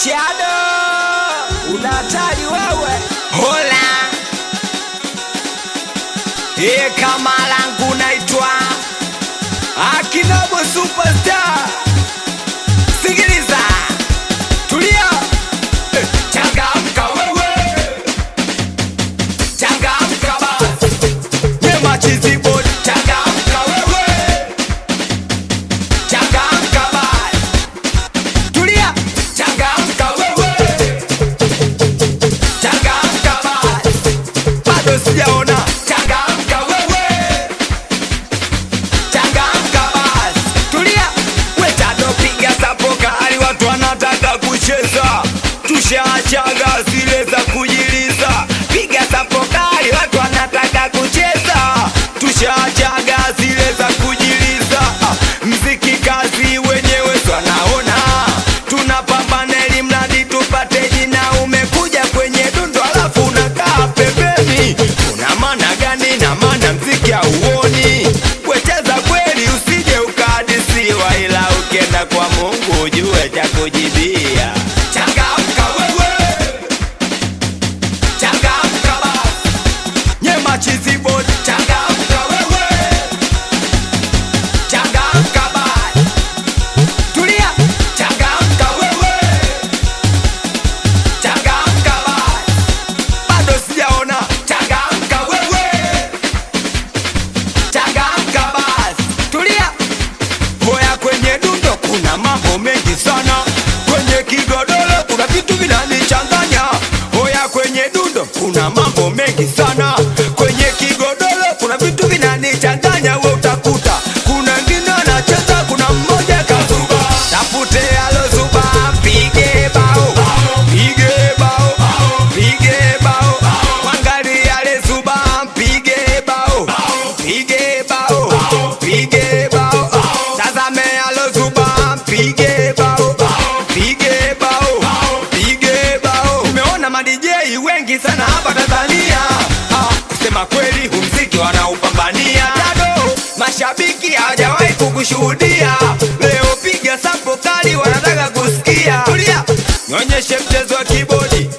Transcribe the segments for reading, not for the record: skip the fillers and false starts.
Shadow unatali wewe. Hola kama langu naitwa Akinobo Superstar. Sikiliza, tulia, changamka wewe, changamka basi, nyema chizi bodi, changamka wewe, changamka basi, tulia, changamka wewe, changamka basi, bado sijaona. Tushachaga zile za kujiliza, piga sapokali, watu wanataka kucheza. Tushachaga zile za kujiliza, mziki kazi wenyewe twanaona. Tunapambana ili mradi tupate jina. Umekuja kwenye dundo alafu unakaa pembeni, una maana gani? Na maana mziki hauoni. Wecheza kweli usije ukadisiwa, ila ukenda kwa Mungu ujue cha kujibia. Chizi bodi, changamka wewe, changamka basi, tulia, changamka wewe, changamka basi, bado sijaona. Changamka wewe, changamka basi, tulia. Hoya kwenye dundo kuna mambo mengi sana, kwenye kigodoro kuna vitu vinanichanganya. Hoya kwenye dundo kuna mambo mengi sana, kwenye kigodoro kuna vitu vinanichanganya. We utakuta kuna ngine anacheza, kuna mmoja kazuba. Tafute alozuba, pige bao, pige bao, pige bao. Mwangalie alezuba, pige bao, pige bao, pige bao. Tazame alozuba, pige bao, pige bao, pige bao. Umeona ma DJ wengi sana hapa Tanzania, kusema kweli humziki wanaupambania. Tado mashabiki hawajawahi kukushuhudia, leo piga sampo kali wanataka kusikia. Tulia, nyonyeshe mchezo wa kibodi,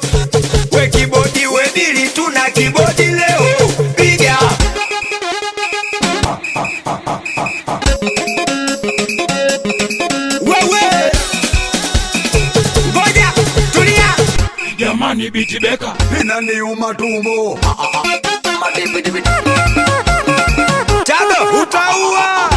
we kibodi we dili, tuna kibodi leo, piga. Wewe ngoja, tulia jamani, biti beka inaniuma tumbo. Tado utaua.